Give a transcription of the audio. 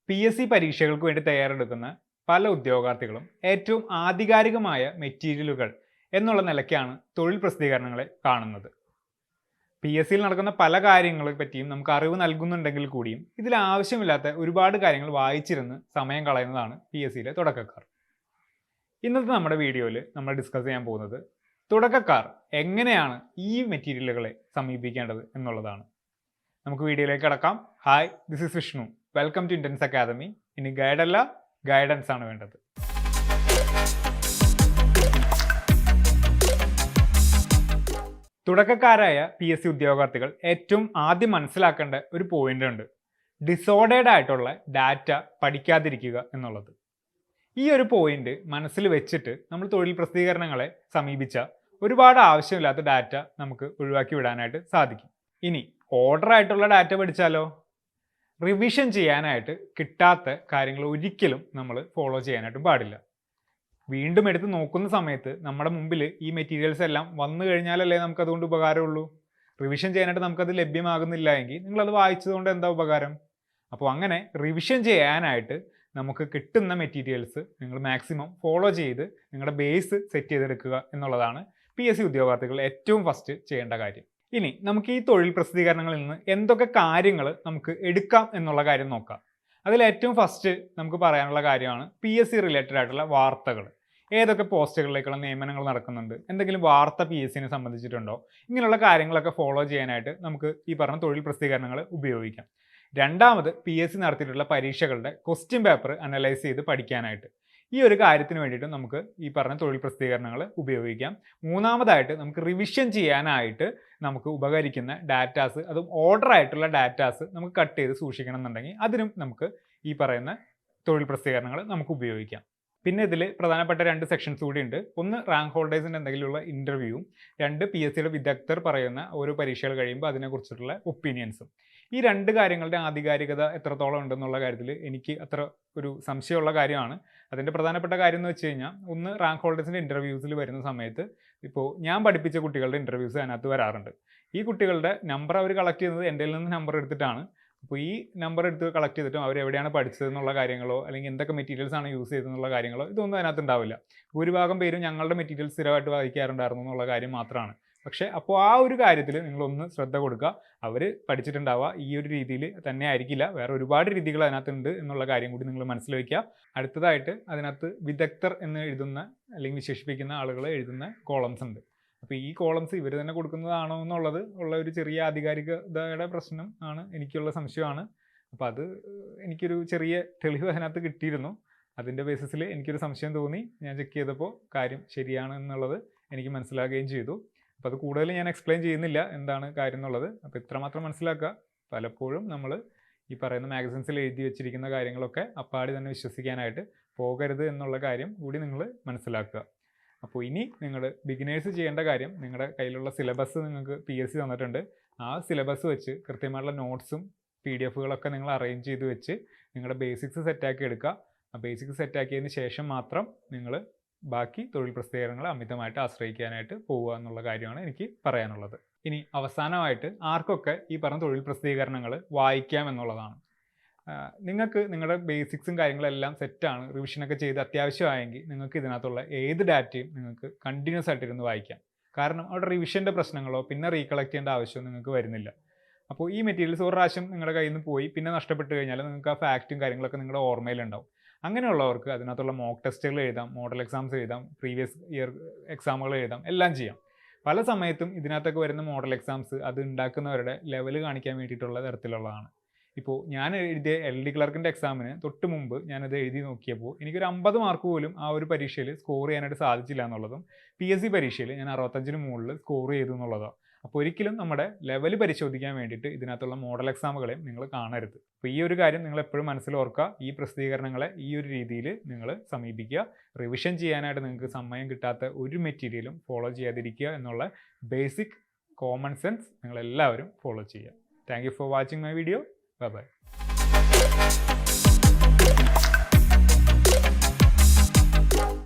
PSC പരീക്ഷകൾക്ക് വേണ്ടി തയ്യാറെടുക്കുന്ന പല ഉദ്യോഗാർത്ഥികളും ഏറ്റവും ആധികാരികമായ മെറ്റീരിയലുകൾ എന്നുള്ള നിലയ്ക്കാണ് തൊഴിൽ പ്രസിദ്ധീകരണങ്ങളെ കാണുന്നത്. PSCയിൽ നടക്കുന്ന പല കാര്യങ്ങളെ പറ്റിയും നമുക്ക് അറിവ് നൽകുന്നുണ്ടെങ്കിൽ കൂടിയും ഇതിൽ ആവശ്യമില്ലാത്ത ഒരുപാട് കാര്യങ്ങൾ വായിച്ചിരുന്ന് സമയം കളയുന്നതാണ് PSCയിലെ തുടക്കക്കാർ. ഇന്നത്തെ നമ്മുടെ വീഡിയോയിൽ നമ്മൾ ഡിസ്കസ് ചെയ്യാൻ പോകുന്നത് തുടക്കക്കാർ എങ്ങനെയാണ് ഈ മെറ്റീരിയലുകളെ സമീപിക്കേണ്ടത് എന്നുള്ളതാണ്. നമുക്ക് വീഡിയോയിലേക്ക് കടക്കാം. Hi, this is Vishnu. Welcome to intense academy. ഇനി ഗൈഡല്ല, ഗൈഡൻസ് ആണ് വേണ്ടത്. തുടക്കക്കാരായ PSC ഉദ്യോഗാർത്ഥികൾ ഏറ്റവും ആദ്യം മനസ്സിലാക്കേണ്ട ഒരു പോയിന്റ് ഉണ്ട്. ഡിസോർഡേഡ് ആയിട്ടുള്ള ഡാറ്റ പഠിക്കാതിരിക്കുക എന്നുള്ളത്. ഈ ഒരു പോയിന്റ് മനസ്സിൽ വെച്ചിട്ട് നമ്മൾ തൊഴിൽ പ്രസിദ്ധീകരണങ്ങളെ സമീപിച്ച ഒരുപാട് ആവശ്യമില്ലാത്ത ഡാറ്റ നമുക്ക് ഒഴിവാക്കി വിടാനായിട്ട് സാധിക്കും. ഇനി ഓർഡർ ആയിട്ടുള്ള ഡാറ്റ പഠിച്ചാലോ? റിവിഷൻ ചെയ്യാനായിട്ട് കിട്ടാത്ത കാര്യങ്ങൾ ഒരിക്കലും നമ്മൾ ഫോളോ ചെയ്യാനായിട്ടും പാടില്ല. വീണ്ടും എടുത്ത് നോക്കുന്ന സമയത്ത് നമ്മുടെ മുമ്പിൽ ഈ മെറ്റീരിയൽസ് എല്ലാം വന്നു കഴിഞ്ഞാലല്ലേ നമുക്കതുകൊണ്ട് ഉപകാരമുള്ളൂ. റിവിഷൻ ചെയ്യാനായിട്ട് നമുക്കത് ലഭ്യമാകുന്നില്ല എങ്കിൽ നിങ്ങളത് വായിച്ചതുകൊണ്ട് എന്താ ഉപകാരം? അപ്പോൾ അങ്ങനെ റിവിഷൻ ചെയ്യാനായിട്ട് നമുക്ക് കിട്ടുന്ന മെറ്റീരിയൽസ് നിങ്ങൾ മാക്സിമം ഫോളോ ചെയ്ത് നിങ്ങളുടെ ബേസ് സെറ്റ് ചെയ്തെടുക്കുക എന്നുള്ളതാണ് PSC ഉദ്യോഗാർത്ഥികൾ ഏറ്റവും ഫസ്റ്റ് ചെയ്യേണ്ട കാര്യം. ഇനി നമുക്ക് ഈ തൊഴിൽ പ്രസിദ്ധീകരണങ്ങളിൽ നിന്ന് എന്തൊക്കെ കാര്യങ്ങൾ നമുക്ക് എടുക്കാം എന്നുള്ള കാര്യം നോക്കാം. അതിൽ ഏറ്റവും ഫസ്റ്റ് നമുക്ക് പറയാനുള്ള കാര്യമാണ് PSC റിലേറ്റഡ് ആയിട്ടുള്ള വാർത്തകൾ. ഏതൊക്കെ പോസ്റ്റുകളിലേക്കുള്ള നിയമനങ്ങൾ നടക്കുന്നുണ്ട്, എന്തെങ്കിലും വാർത്ത PSCനെ സംബന്ധിച്ചിട്ടുണ്ടോ, ഇങ്ങനെയുള്ള കാര്യങ്ങളൊക്കെ ഫോളോ ചെയ്യാനായിട്ട് നമുക്ക് ഈ പറഞ്ഞ തൊഴിൽ പ്രസിദ്ധീകരണങ്ങൾ ഉപയോഗിക്കാം. രണ്ടാമത് PSC നടത്തിയിട്ടുള്ള പരീക്ഷകളുടെ ക്വസ്റ്റ്യൻ പേപ്പർ അനലൈസ് ചെയ്ത് പഠിക്കാനായിട്ട് ഈ ഒരു കാര്യത്തിന് വേണ്ടിയിട്ട് നമുക്ക് ഈ പറഞ്ഞ തൊഴിൽ പ്രസിദ്ധീകരണങ്ങൾ ഉപയോഗിക്കാം. മൂന്നാമതായിട്ട് നമുക്ക് റിവിഷൻ ചെയ്യാനായിട്ട് നമുക്ക് ഉപകരിക്കുന്ന ഡാറ്റാസ്, അതും ഓർഡർ ആയിട്ടുള്ള ഡാറ്റാസ് നമുക്ക് കട്ട് ചെയ്ത് സൂക്ഷിക്കണം എന്നുണ്ടെങ്കിൽ അതിനും നമുക്ക് ഈ പറയുന്ന തൊഴിൽ പ്രസിദ്ധീകരണങ്ങൾ നമുക്ക് ഉപയോഗിക്കാം. പിന്നെ ഇതിൽ പ്രധാനപ്പെട്ട 2 സെക്ഷൻസ് കൂടി ഉണ്ട്. ഒന്ന് റാങ്ക് ഹോൾഡേഴ്സിൻ്റെ എന്തെങ്കിലുമുള്ള ഇൻ്റർവ്യൂവും, 2 PSCയുടെ വിദഗ്ധർ പറയുന്ന ഓരോ പരീക്ഷകൾ കഴിയുമ്പോൾ അതിനെക്കുറിച്ചിട്ടുള്ള ഒപ്പീനിയൻസും. ഈ 2 കാര്യങ്ങളുടെ ആധികാരികത എത്രത്തോളം ഉണ്ടെന്നുള്ള കാര്യത്തിൽ എനിക്ക് അത്ര ഒരു സംശയമുള്ള കാര്യമാണ്. അതിൻ്റെ പ്രധാനപ്പെട്ട കാര്യം എന്ന് വെച്ച് കഴിഞ്ഞാൽ, ഒന്ന് റാങ്ക് ഹോൾഡേഴ്സിൻ്റെ ഇൻ്റർവ്യൂസിൽ വരുന്ന സമയത്ത് ഇപ്പോൾ ഞാൻ പഠിപ്പിച്ച കുട്ടികളുടെ ഇൻ്റർവ്യൂസ് അതിനകത്ത് വരാറുണ്ട്. ഈ കുട്ടികളുടെ നമ്പർ അവർ കളക്ട് ചെയ്യുന്നത് എൻ്റെ നിന്ന് നമ്പർ എടുത്തിട്ടാണ്. അപ്പോൾ ഈ നമ്പർ എടുത്ത് കളക്ട് ചെയ്തിട്ടും അവർ എവിടെയാണ് പഠിച്ചതെന്നുള്ള കാര്യങ്ങളോ അല്ലെങ്കിൽ എന്തൊക്കെ മെറ്റീരിയൽസ് ആണ് യൂസ് ചെയ്തതെന്നുള്ള കാര്യങ്ങളോ ഇതൊന്നും അതിനകത്ത് ഉണ്ടാവില്ല. ഭൂരിഭാഗം പേരും ഞങ്ങളുടെ മെറ്റീരിയൽസ് സ്ഥിരമായിട്ട് വായിക്കാറുണ്ടായിരുന്നു എന്നുള്ള കാര്യം മാത്രമാണ്. പക്ഷേ അപ്പോൾ ആ ഒരു കാര്യത്തിൽ നിങ്ങളൊന്ന് ശ്രദ്ധ കൊടുക്കുക. അവർ പഠിച്ചിട്ടുണ്ടാവുക ഈ ഒരു രീതിയിൽ തന്നെ ആയിരിക്കില്ല, വേറെ ഒരുപാട് രീതികൾ അതിനകത്തുണ്ട് എന്നുള്ള കാര്യം കൂടി നിങ്ങൾ മനസ്സിൽ വയ്ക്കുക. അടുത്തതായിട്ട് അതിനകത്ത് വിദഗ്ധർ എന്ന് എഴുതുന്ന അല്ലെങ്കിൽ വിശേഷിപ്പിക്കുന്ന ആളുകൾ എഴുതുന്ന കോളംസ് ഉണ്ട്. അപ്പോൾ ഈ കോളംസ് ഇവർ തന്നെ കൊടുക്കുന്നതാണോ എന്നുള്ളത് ഉള്ള ഒരു ചെറിയ ആധികാരികതയുടെ പ്രശ്നം ആണ്, എനിക്കുള്ള സംശയമാണ്. അപ്പോൾ അത് എനിക്കൊരു ചെറിയ തെളിവ് അതിനകത്ത് കിട്ടിയിരുന്നു. അതിൻ്റെ ബേസിസിൽ എനിക്കൊരു സംശയം തോന്നി. ഞാൻ ചെക്ക് ചെയ്തപ്പോൾ കാര്യം ശരിയാണ് എന്നുള്ളത് എനിക്ക് മനസ്സിലാക്കുകയും ചെയ്തു. അപ്പോൾ അത് കൂടുതൽ ഞാൻ എക്സ്പ്ലെയിൻ ചെയ്യുന്നില്ല എന്താണ് കാര്യം എന്നുള്ളത്. അപ്പോൾ ഇത്രമാത്രം മനസ്സിലാക്കുക. പലപ്പോഴും നമ്മൾ ഈ പറയുന്ന മാഗസിൻസിൽ എഴുതി വെച്ചിരിക്കുന്ന കാര്യങ്ങളൊക്കെ അപ്പാടി തന്നെ വിശ്വസിക്കാനായിട്ട് പോകരുത് എന്നുള്ള കാര്യം കൂടി നിങ്ങൾ മനസ്സിലാക്കുക. അപ്പോൾ ഇനി നിങ്ങൾ ബിഗിനേഴ്സ് ചെയ്യേണ്ട കാര്യം, നിങ്ങളുടെ കയ്യിലുള്ള സിലബസ് നിങ്ങൾക്ക് PSC തന്നിട്ടുണ്ട്. ആ സിലബസ് വെച്ച് കൃത്യമായിട്ടുള്ള നോട്ട്സും PDF-കളൊക്കെ നിങ്ങൾ അറേഞ്ച് ചെയ്ത് വെച്ച് നിങ്ങളുടെ ബേസിക്സ് സെറ്റാക്കി എടുക്കുക. ആ ബേസിക്സ് സെറ്റാക്കിയതിന് ശേഷം മാത്രം നിങ്ങൾ ബാക്കി തൊഴിൽ പ്രസിദ്ധീകരണങ്ങളെ അമിതമായിട്ട് ആശ്രയിക്കാനായിട്ട് പോവുക എന്നുള്ള കാര്യമാണ് എനിക്ക് പറയാനുള്ളത്. ഇനി അവസാനമായിട്ട് ആർക്കൊക്കെ ഈ പറഞ്ഞ തൊഴിൽ പ്രസിദ്ധീകരണങ്ങൾ വായിക്കാം എന്നുള്ളതാണ്. നിങ്ങൾക്ക് നിങ്ങളുടെ ബേസിക്സും കാര്യങ്ങളെല്ലാം സെറ്റാണ്, റിവിഷനൊക്കെ ചെയ്ത് അത്യാവശ്യമായെങ്കിൽ നിങ്ങൾക്ക് ഇതിനകത്തുള്ള ഏത് ഡാറ്റയും നിങ്ങൾക്ക് കണ്ടിന്യൂസ് ആയിട്ടിരുന്ന് വായിക്കാം. കാരണം അവിടെ റിവിഷൻ്റെ പ്രശ്നങ്ങളോ പിന്നെ റീകളക്ട് ചെയ്യേണ്ട ആവശ്യമോ നിങ്ങൾക്ക് വരുന്നില്ല. അപ്പോൾ ഈ മെറ്റീരിയൽസ് ഒരു പ്രാവശ്യം നിങ്ങളുടെ കയ്യിൽ നിന്ന് പോയി പിന്നെ നഷ്ടപ്പെട്ട് കഴിഞ്ഞാൽ നിങ്ങൾക്ക് ആ ഫാക്റ്റും കാര്യങ്ങളൊക്കെ നിങ്ങളുടെ ഓർമ്മയിലുണ്ടാവും. അങ്ങനെയുള്ളവർക്ക് അതിനകത്തുള്ള മോക്ക് ടെസ്റ്റുകൾ എഴുതാം, മോഡൽ എക്സാംസ് എഴുതാം, പ്രീവിയസ് ഇയർ എക്സാമുകൾ എഴുതാം, എല്ലാം ചെയ്യാം. പല സമയത്തും ഇതിനകത്തൊക്കെ വരുന്ന മോഡൽ എക്സാംസ് അത് ഉണ്ടാക്കുന്നവരുടെ ലെവൽ കാണിക്കാൻ വേണ്ടിയിട്ടുള്ള തരത്തിലുള്ളതാണ്. ഇപ്പോൾ ഞാൻ എഴുതിയ LD ക്ലർക്കിൻ്റെ എക്സാമിന് തൊട്ട് മുമ്പ് ഞാനത് എഴുതി നോക്കിയപ്പോൾ എനിക്കൊരു 50 മാർക്ക് പോലും ആ ഒരു പരീക്ഷയിൽ സ്കോർ ചെയ്യാനായിട്ട് സാധിച്ചില്ല എന്നുള്ളതും, PSC പരീക്ഷയിൽ ഞാൻ 65-ന് മുകളിൽ സ്കോർ ചെയ്തു എന്നുള്ളതാണ്. അപ്പോൾ ഒരിക്കലും നമ്മുടെ ലെവൽ പരിശോധിക്കാൻ വേണ്ടിയിട്ട് ഇതിനകത്തുള്ള മോഡൽ എക്സാമുകളെയും നിങ്ങൾ കാണരുത്. അപ്പോൾ ഈ ഒരു കാര്യം നിങ്ങൾ എപ്പോഴും മനസ്സിൽ ഓർക്കുക. ഈ പ്രസിദ്ധീകരണങ്ങളെ ഈ ഒരു രീതിയിൽ നിങ്ങൾ സമീപിക്കുക. റിവിഷൻ ചെയ്യാനായിട്ട് നിങ്ങൾക്ക് സമയം കിട്ടാത്ത ഒരു മെറ്റീരിയലും ഫോളോ ചെയ്യാതിരിക്കുക എന്നുള്ള ബേസിക് കോമൺ സെൻസ് നിങ്ങളെല്ലാവരും ഫോളോ ചെയ്യുക. Thank you for watching my video. Bye bye.